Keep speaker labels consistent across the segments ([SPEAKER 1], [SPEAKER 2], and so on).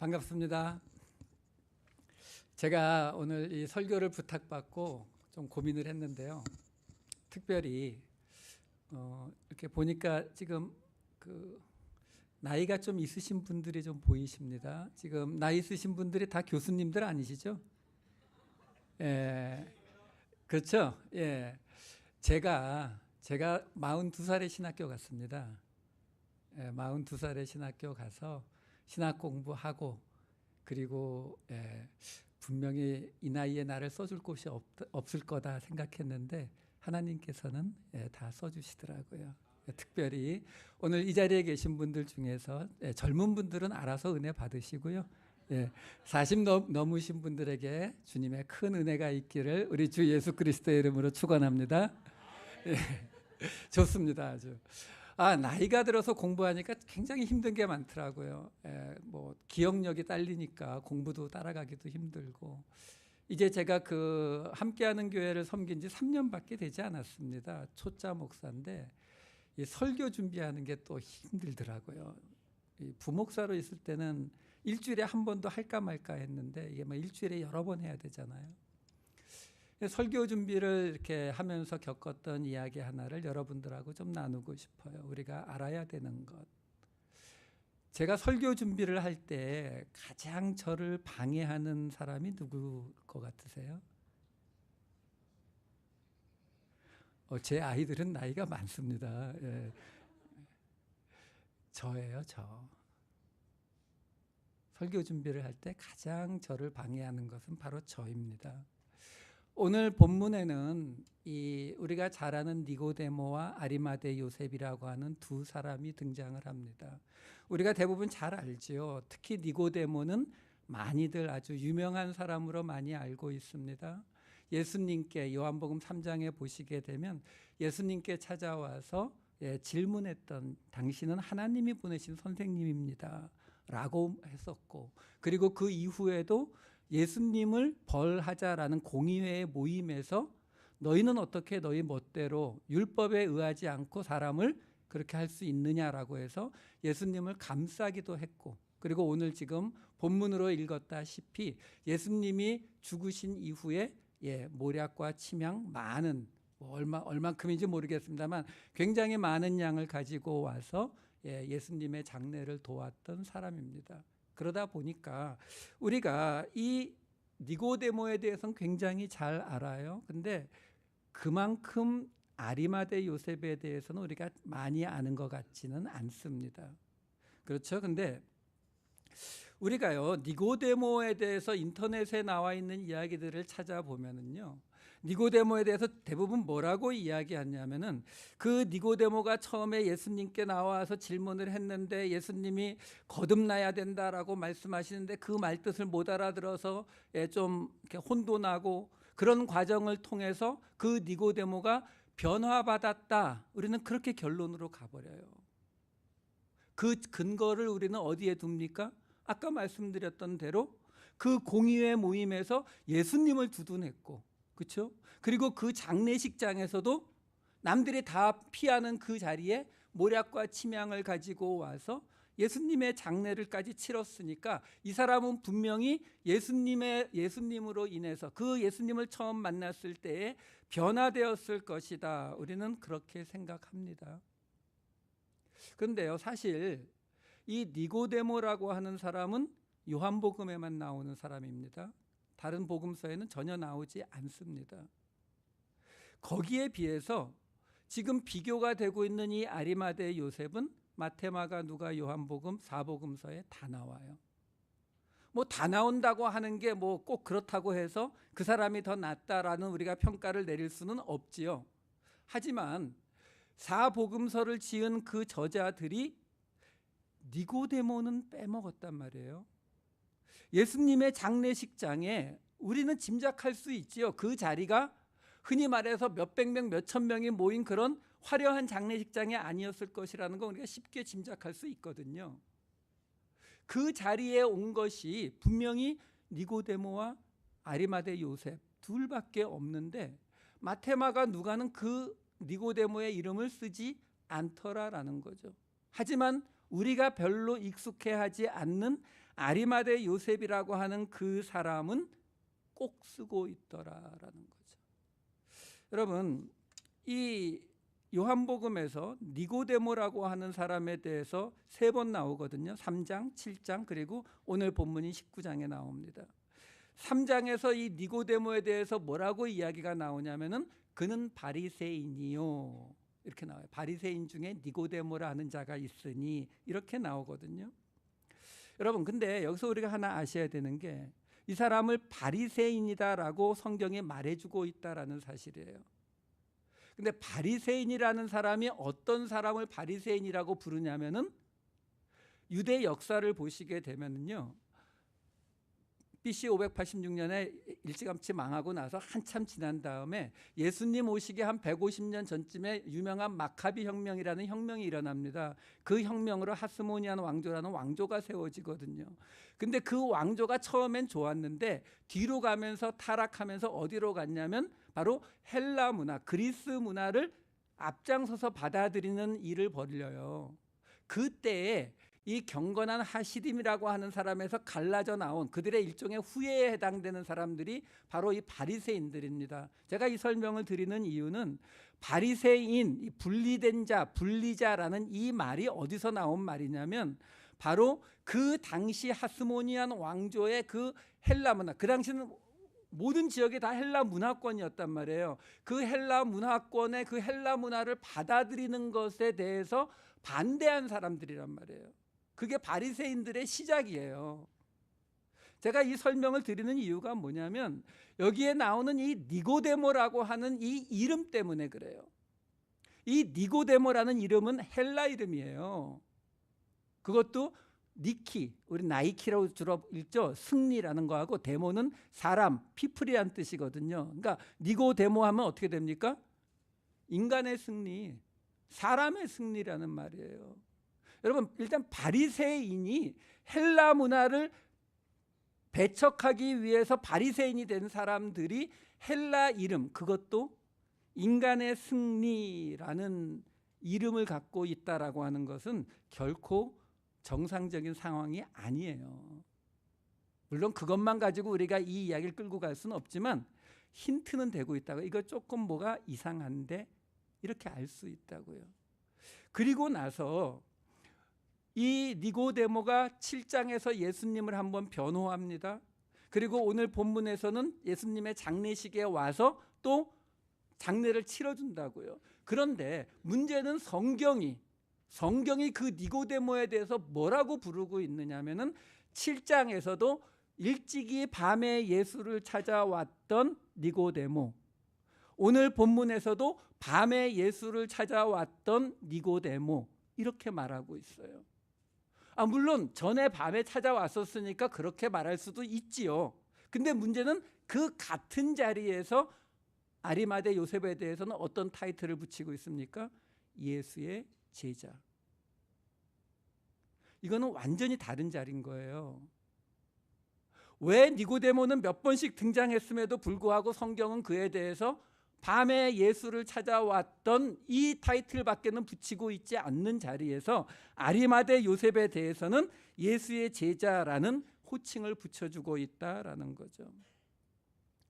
[SPEAKER 1] 반갑습니다. 제가 오늘 이 설교를 부탁받고 좀 고민을 했는데요. 특별히 이렇게 보니까 지금 그 나이가 좀 있으신 분들이 좀 보이십니다. 지금 나이 있으신 분들이 다 교수님들 아니시죠? 예, 그렇죠? 예, 제가 42살에 신학교 갔습니다. 예, 42살에 신학교 가서 신학 공부하고 그리고 분명히 이 나이에 나를 써줄 곳이 없을 거다 생각했는데 하나님께서는 다 써주시더라고요. 특별히 오늘 이 자리에 계신 분들 중에서 젊은 분들은 알아서 은혜 받으시고요. 40 넘으신 분들에게 주님의 큰 은혜가 있기를 우리 주 예수 그리스도의 이름으로 축원합니다. 좋습니다. 아주. 나이가 들어서 공부하니까 굉장히 힘든 게 많더라고요. 뭐 기억력이 딸리니까 공부도 따라가기도 힘들고. 이제 제가 그 함께하는 교회를 섬긴 지 3년밖에 되지 않았습니다. 초짜 목사인데 이 설교 준비하는 게 또 힘들더라고요. 이 부목사로 있을 때는 일주일에 한 번도 할까 말까 했는데 이게 뭐 일주일에 여러 번 해야 되잖아요. 설교 준비를 이렇게 하면서 겪었던 이야기 하나를 여러분들하고 좀 나누고 싶어요. 우리가 알아야 되는 것. 제가 설교 준비를 할 때 가장 저를 방해하는 사람이 누구일 것 같으세요? 제 아이들은 나이가 많습니다. 저예요, 저. 설교 준비를 할 때 가장 저를 방해하는 것은 바로 저입니다. 오늘 본문에는 우리가 잘 아는 니고데모와 아리마대 요셉이라고 하는 두 사람이 등장을 합니다. 우리가 대부분 잘 알지요. 특히 니고데모는 많이들 아주 유명한 사람으로 많이 알고 있습니다. 예수님께 요한복음 3장에 보시게 되면 예수님께 찾아와서 질문했던 당신은 하나님이 보내신 선생님입니다 라고 했었고, 그리고 그 이후에도 예수님을 벌하자라는 공의회의 모임에서 너희는 어떻게 너희 멋대로 율법에 의하지 않고 사람을 그렇게 할 수 있느냐라고 해서 예수님을 감싸기도 했고, 그리고 오늘 지금 본문으로 읽었다시피 예수님이 죽으신 이후에 모략과 침향 많은 얼만큼인지 모르겠습니다만 굉장히 많은 양을 가지고 와서 예수님의 장례를 도왔던 사람입니다. 그러다 보니까 우리가 이 니고데모에 대해서는 굉장히 잘 알아요. 근데 그만큼 아리마대 요셉에 대해서는 우리가 많이 아는 것 같지는 않습니다. 그렇죠? 근데 우리가요, 니고데모에 대해서 인터넷에 나와 있는 이야기들을 찾아보면은요, 니고데모에 대해서 대부분 뭐라고 이야기하냐면은 그 니고데모가 처음에 예수님께 나와서 질문을 했는데 예수님이 거듭나야 된다라고 말씀하시는데 그 말뜻을 못 알아들어서 좀 이렇게 혼돈하고 그런 과정을 통해서 그 니고데모가 변화받았다. 우리는 그렇게 결론으로 가버려요. 그 근거를 우리는 어디에 둡니까? 아까 말씀드렸던 대로 그 공의회 모임에서 예수님을 두둔했고, 그렇죠? 그리고 그 장례식장에서도 남들이 다 피하는 그 자리에 모략과 침향을 가지고 와서 예수님의 장례를까지 치렀으니까 이 사람은 분명히 예수님으로 인해서 그 예수님을 처음 만났을 때에 변화되었을 것이다. 우리는 그렇게 생각합니다. 그런데요, 사실 이 니고데모라고 하는 사람은 요한복음에만 나오는 사람입니다. 다른 복음서에는 전혀 나오지 않습니다. 거기에 비해서 지금 비교가 되고 있는 이 아리마대 요셉은 마태, 마가, 누가, 요한복음 4복음서에 다 나와요. 뭐 다 나온다고 하는 게 뭐 꼭 그렇다고 해서 그 사람이 더 낫다라는 우리가 평가를 내릴 수는 없지요. 하지만 4복음서를 지은 그 저자들이 니고데모는 빼먹었단 말이에요. 예수님의 장례식장에 우리는 짐작할 수 있지요. 그 자리가 흔히 말해서 몇백 명, 몇천 명이 모인 그런 화려한 장례식장이 아니었을 것이라는 거 우리가 쉽게 짐작할 수 있거든요. 그 자리에 온 것이 분명히 니고데모와 아리마대 요셉 둘밖에 없는데 마태, 마가, 누가는 그 니고데모의 이름을 쓰지 않더라라는 거죠. 하지만 우리가 별로 익숙해하지 않는 아리마대 요셉이라고 하는 그 사람은 꼭 쓰고 있더라라는 거죠. 여러분, 이 요한복음에서 니고데모라고 하는 사람에 대해서 3번 나오거든요. 3장, 7장, 그리고 오늘 본문인 19장에 나옵니다. 3장에서 이 니고데모에 대해서 뭐라고 이야기가 나오냐면은 그는 바리새인이요, 이렇게 나와요. 바리새인 중에 니고데모라 하는 자가 있으니, 이렇게 나오거든요. 여러분, 근데 여기서 우리가 하나 아셔야 되는 게 이 사람을 바리새인이다라고 성경이 말해주고 있다라는 사실이에요. 근데 바리새인이라는 사람이 어떤 사람을 바리새인이라고 부르냐면은, 유대 역사를 보시게 되면은요, BC 586년에 일찌감치 망하고 나서 한참 지난 다음에 예수님 오시기 한 150년 전쯤에 유명한 마카비 혁명이라는 혁명이 일어납니다. 그 혁명으로 하스모니안 왕조라는 왕조가 세워지거든요. 근데 그 왕조가 처음엔 좋았는데 뒤로 가면서 타락하면서 어디로 갔냐면 바로 헬라 문화, 그리스 문화를 앞장서서 받아들이는 일을 벌여요. 그때에 이 경건한 하시딤이라고 하는 사람에서 갈라져 나온 그들의 일종의 후예에 해당되는 사람들이 바로 이 바리새인들입니다. 제가 이 설명을 드리는 이유는 바리새인, 분리된 자, 분리자라는 이 말이 어디서 나온 말이냐면 바로 그 당시 하스모니안 왕조의 그 헬라 문화, 그 당시는 모든 지역이 다 헬라 문화권이었단 말이에요. 그 헬라 문화권의 그 헬라 문화를 받아들이는 것에 대해서 반대한 사람들이란 말이에요. 그게 바리새인들의 시작이에요. 제가 이 설명을 드리는 이유가 뭐냐면 여기에 나오는 이 니고데모라고 하는 이 이름 때문에 그래요. 이 니고데모라는 이름은 헬라 이름이에요. 그것도 니키, 우리 나이키라고 주로 읽죠. 승리라는 거하고 데모는 사람, 피플이란 뜻이거든요. 그러니까 니고데모 하면 어떻게 됩니까? 인간의 승리, 사람의 승리라는 말이에요. 여러분, 일단 바리새인이 헬라 문화를 배척하기 위해서 바리새인이 된 사람들이 헬라 이름, 그것도 인간의 승리라는 이름을 갖고 있다라고 하는 것은 결코 정상적인 상황이 아니에요. 물론 그것만 가지고 우리가 이 이야기를 끌고 갈 수는 없지만 힌트는 되고 있다고, 이거 조금 뭐가 이상한데 이렇게 알 수 있다고요. 그리고 나서 이 니고데모가 7장에서 예수님을 한번 변호합니다. 그리고 오늘 본문에서는 예수님의 장례식에 와서 또 장례를 치러준다고요. 그런데 문제는 성경이 그 니고데모에 대해서 뭐라고 부르고 있느냐면은 7장에서도 일찍이 밤에 예수를 찾아왔던 니고데모, 오늘 본문에서도 밤에 예수를 찾아왔던 니고데모, 이렇게 말하고 있어요. 물론 전에 밤에 찾아왔었으니까 그렇게 말할 수도 있지요. 근데 문제는 그 같은 자리에서 아리마대 요셉에 대해서는 어떤 타이틀을 붙이고 있습니까? 예수의 제자. 이거는 완전히 다른 자리인 거예요. 왜 니고데모는 몇 번씩 등장했음에도 불구하고 성경은 그에 대해서 밤에 예수를 찾아왔던 이 타이틀밖에는 붙이고 있지 않는 자리에서 아리마대 요셉에 대해서는 예수의 제자라는 호칭을 붙여주고 있다라는 거죠.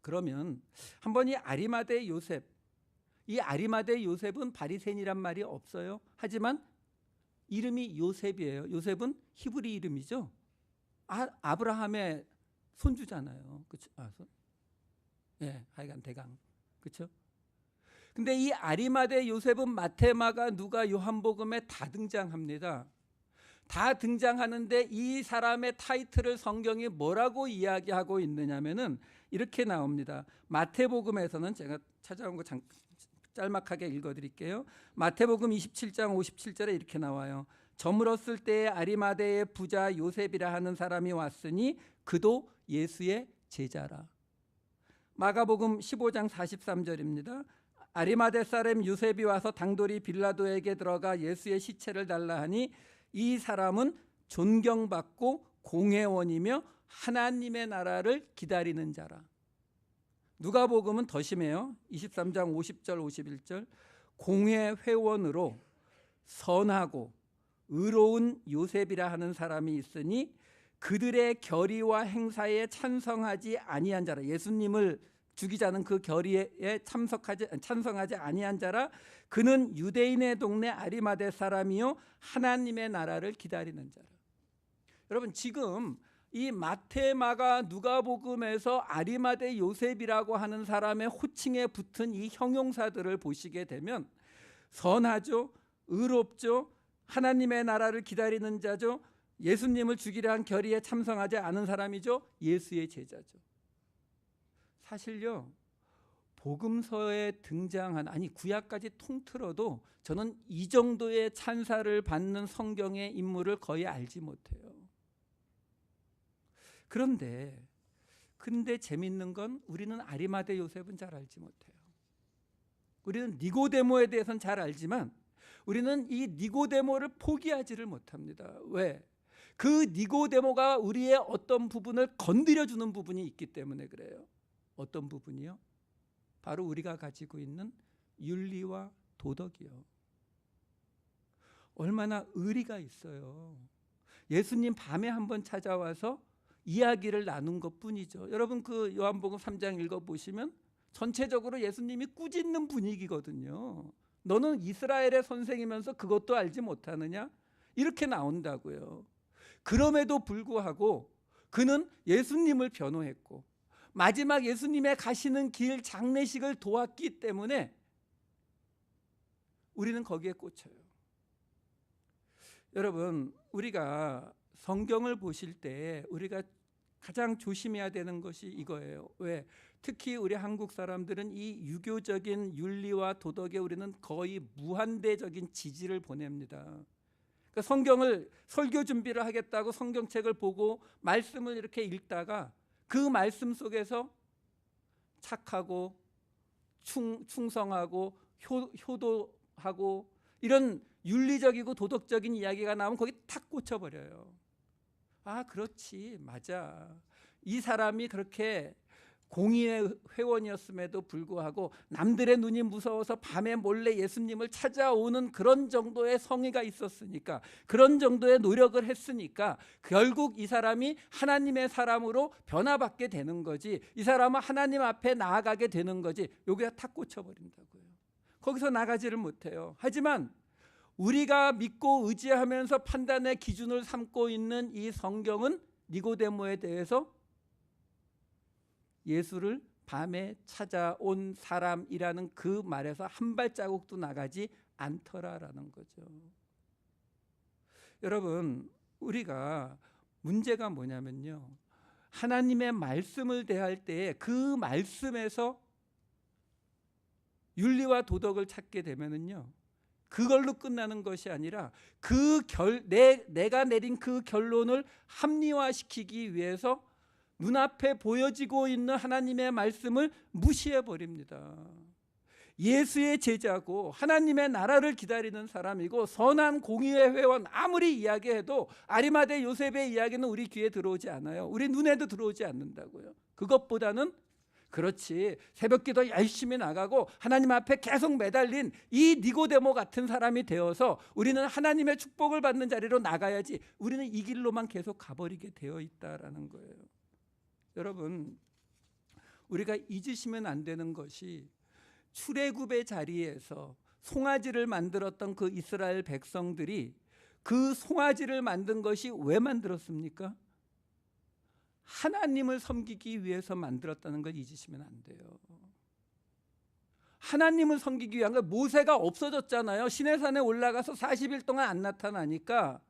[SPEAKER 1] 그러면 한번 이 아리마대 요셉, 이 아리마대 요셉은 바리새인이란 말이 없어요. 하지만 이름이 요셉이에요. 요셉은 히브리 이름이죠. 아브라함의 손주잖아요. 그렇죠? 예, 하여간 대강. 그렇죠? 근데 이 아리마대 요셉은 마태, 마가, 누가, 요한복음에 다 등장합니다. 다 등장하는데 이 사람의 타이틀을 성경이 뭐라고 이야기하고 있느냐면은 이렇게 나옵니다. 마태복음에서는 제가 찾아온 거 짤막하게 읽어드릴게요. 마태복음 27장 57절에 이렇게 나와요. 저물었을 때에 아리마대의 부자 요셉이라 하는 사람이 왔으니 그도 예수의 제자라. 마가복음 15장 43절입니다. 아리마대 사람 요셉이 와서 당돌이 빌라도에게 들어가 예수의 시체를 달라 하니 이 사람은 존경받고 공회원이며 하나님의 나라를 기다리는 자라. 누가복음은 더 심해요. 23장 50절 51절. 공회 회원으로 선하고 의로운 요셉이라 하는 사람이 있으니 그들의 결의와 행사에 찬성하지 아니한 자라. 예수님을 죽이자는 그 결의에 찬성하지 아니한 자라. 그는 유대인의 동네 아리마대 사람이요 하나님의 나라를 기다리는 자라. 여러분, 지금 이 마태, 마가, 누가복음에서 아리마대 요셉이라고 하는 사람의 호칭에 붙은 이 형용사들을 보시게 되면 선하죠, 의롭죠, 하나님의 나라를 기다리는 자죠, 예수님을 죽이려 한 결의에 참석하지 않은 사람이죠, 예수의 제자죠. 사실요, 복음서에 등장한, 아니 구약까지 통틀어도 저는 이 정도의 찬사를 받는 성경의 인물을 거의 알지 못해요. 그런데 재밌는 건 우리는 아리마대 요셉은 잘 알지 못해요. 우리는 니고데모에 대해서는 잘 알지만 우리는 이 니고데모를 포기하지를 못합니다. 왜? 그 니고데모가 우리의 어떤 부분을 건드려주는 부분이 있기 때문에 그래요. 어떤 부분이요? 바로 우리가 가지고 있는 윤리와 도덕이요. 얼마나 의리가 있어요. 예수님 밤에 한번 찾아와서 이야기를 나눈 것뿐이죠. 여러분, 그 요한복음 3장 읽어보시면 전체적으로 예수님이 꾸짖는 분위기거든요. 너는 이스라엘의 선생이면서 그것도 알지 못하느냐? 이렇게 나온다고요. 그럼에도 불구하고 그는 예수님을 변호했고 마지막 예수님의 가시는 길 장례식을 도왔기 때문에 우리는 거기에 꽂혀요. 여러분, 우리가 성경을 보실 때 우리가 가장 조심해야 되는 것이 이거예요. 왜? 특히 우리 한국 사람들은 이 유교적인 윤리와 도덕에 우리는 거의 무한대적인 지지를 보냅니다. 그러니까 성경을 설교 준비를 하겠다고 성경책을 보고 말씀을 이렇게 읽다가 그 말씀 속에서 착하고 충성하고 효도하고 이런 윤리적이고 도덕적인 이야기가 나오면 거기 탁 꽂혀버려요. 아, 그렇지, 맞아. 이 사람이 그렇게 공의회 회원이었음에도 불구하고 남들의 눈이 무서워서 밤에 몰래 예수님을 찾아오는 그런 정도의 성의가 있었으니까, 그런 정도의 노력을 했으니까 결국 이 사람이 하나님의 사람으로 변화받게 되는 거지, 이 사람은 하나님 앞에 나아가게 되는 거지. 여기가 탁 꽂혀버린다고요. 거기서 나가지를 못해요. 하지만 우리가 믿고 의지하면서 판단의 기준을 삼고 있는 이 성경은 니고데모에 대해서 예수를 밤에 찾아온 사람이라는 그 말에서 한 발자국도 나가지 않더라라는 거죠. 여러분, 우리가 문제가 뭐냐면요, 하나님의 말씀을 대할 때 그 말씀에서 윤리와 도덕을 찾게 되면은요, 그걸로 끝나는 것이 아니라 내가 내린 그 결론을 합리화시키기 위해서 눈앞에 보여지고 있는 하나님의 말씀을 무시해 버립니다. 예수의 제자고 하나님의 나라를 기다리는 사람이고 선한 공의의 회원, 아무리 이야기해도 아리마대 요셉의 이야기는 우리 귀에 들어오지 않아요. 우리 눈에도 들어오지 않는다고요. 그것보다는 그렇지, 새벽기도 열심히 나가고 하나님 앞에 계속 매달린 이 니고데모 같은 사람이 되어서 우리는 하나님의 축복을 받는 자리로 나가야지, 우리는 이 길로만 계속 가버리게 되어 있다라는 거예요. 여러분, 우리가 잊으시면 안 되는 것이 출애굽의 자리에서 송아지를 만들었던 그 이스라엘 백성들이 그 송아지를 만든 것이 왜 만들었습니까? 하나님을 섬기기 위해서 만들었다는 걸 잊으시면 안 돼요. 하나님을 섬기기 위한 거. 모세가 없어졌잖아요. 시내산에 올라가서 40일 동안 안 나타나니까.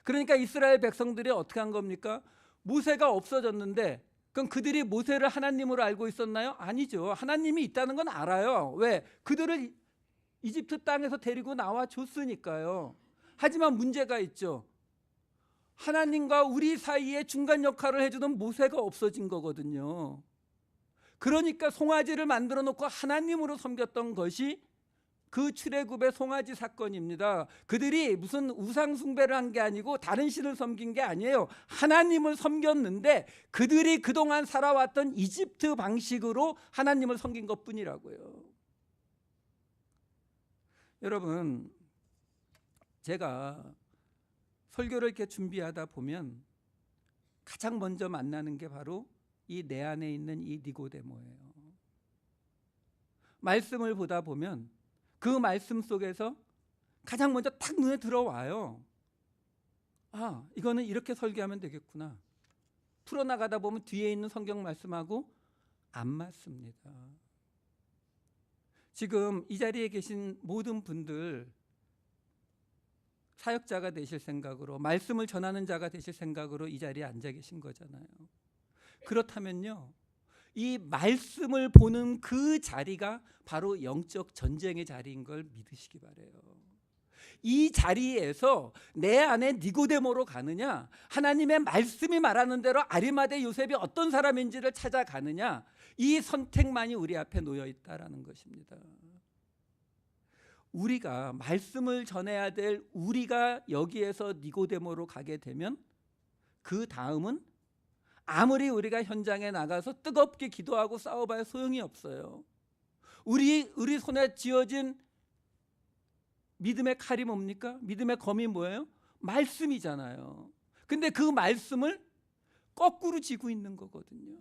[SPEAKER 1] 그러니까 이스라엘 백성들이 어떻게 한 겁니까? 모세가 없어졌는데 그럼 그들이 모세를 하나님으로 알고 있었나요? 아니죠. 하나님이 있다는 건 알아요. 왜? 그들을 이집트 땅에서 데리고 나와 줬으니까요. 하지만 문제가 있죠. 하나님과 우리 사이에 중간 역할을 해주던 모세가 없어진 거거든요. 그러니까 송아지를 만들어 놓고 하나님으로 섬겼던 것이 그 출애굽의 송아지 사건입니다. 그들이 무슨 우상 숭배를 한 게 아니고 다른 신을 섬긴 게 아니에요. 하나님을 섬겼는데 그들이 그동안 살아왔던 이집트 방식으로 하나님을 섬긴 것뿐이라고요. 여러분, 제가 설교를 이렇게 준비하다 보면 가장 먼저 만나는 게 바로 이 내 안에 있는 이 니고데모예요. 말씀을 보다 보면 그 말씀 속에서 가장 먼저 딱 눈에 들어와요. 아, 이거는 이렇게 설교하면 되겠구나. 풀어나가다 보면 뒤에 있는 성경 말씀하고 안 맞습니다. 지금 이 자리에 계신 모든 분들 사역자가 되실 생각으로, 말씀을 전하는 자가 되실 생각으로 이 자리에 앉아 계신 거잖아요. 그렇다면요, 이 말씀을 보는 그 자리가 바로 영적 전쟁의 자리인 걸 믿으시기 바라요. 이 자리에서 내 안에 니고데모로 가느냐, 하나님의 말씀이 말하는 대로 아리마대 요셉이 어떤 사람인지를 찾아가느냐, 이 선택만이 우리 앞에 놓여 있다라는 것입니다. 우리가 말씀을 전해야 될 우리가 여기에서 니고데모로 가게 되면 그 다음은 아무리 우리가 현장에 나가서 뜨겁게 기도하고 싸워봐야 소용이 없어요. 우리 손에 쥐어진 믿음의 칼이 뭡니까? 믿음의 검이 뭐예요? 말씀이잖아요. 근데 그 말씀을 거꾸로 쥐고 있는 거거든요.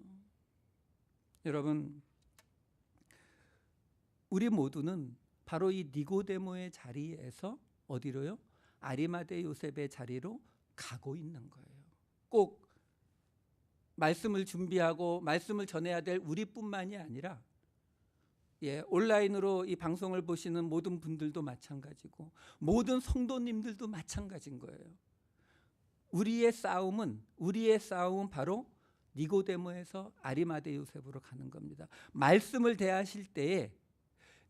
[SPEAKER 1] 여러분, 우리 모두는 바로 이 니고데모의 자리에서 어디로요? 아리마대 요셉의 자리로 가고 있는 거예요. 꼭 말씀을 준비하고 말씀을 전해야 될 우리뿐만이 아니라 온라인으로 이 방송을 보시는 모든 분들도 마찬가지고 모든 성도님들도 마찬가지인 거예요. 우리의 싸움은 바로 니고데모에서 아리마대 요셉으로 가는 겁니다. 말씀을 대하실 때에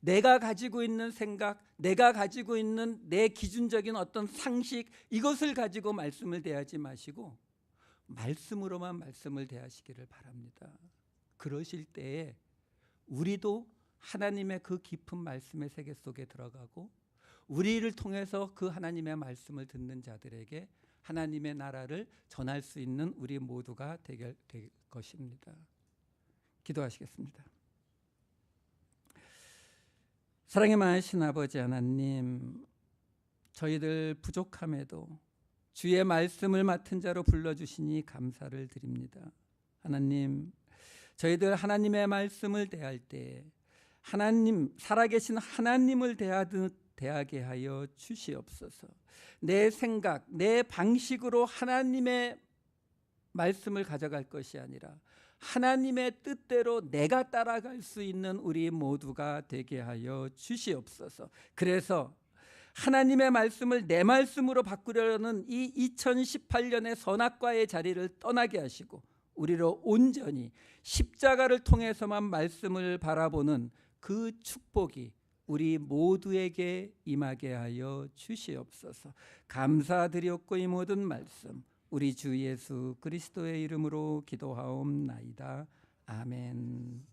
[SPEAKER 1] 내가 가지고 있는 생각, 내가 가지고 있는 내 기준적인 어떤 상식, 이것을 가지고 말씀을 대하지 마시고 말씀으로만 말씀을 대하시기를 바랍니다. 그러실 때에 우리도 하나님의 그 깊은 말씀의 세계 속에 들어가고 우리를 통해서 그 하나님의 말씀을 듣는 자들에게 하나님의 나라를 전할 수 있는 우리 모두가 될 것입니다. 기도하시겠습니다. 사랑의 많으신 아버지 하나님, 저희들 부족함에도 주의 말씀을 맡은 자로 불러주시니 감사를 드립니다. 하나님, 저희들 하나님의 말씀을 대할 때 하나님, 살아계신 하나님을 대하듯 대하게 하여 주시옵소서. 내 생각, 내 방식으로 하나님의 말씀을 가져갈 것이 아니라 하나님의 뜻대로 내가 따라갈 수 있는 우리 모두가 되게 하여 주시옵소서. 그래서 하나님의 말씀을 내 말씀으로 바꾸려는 이 2018년의 선악과의 자리를 떠나게 하시고 우리로 온전히 십자가를 통해서만 말씀을 바라보는 그 축복이 우리 모두에게 임하게 하여 주시옵소서. 감사드렸고 이 모든 말씀 우리 주 예수 그리스도의 이름으로 기도하옵나이다. 아멘.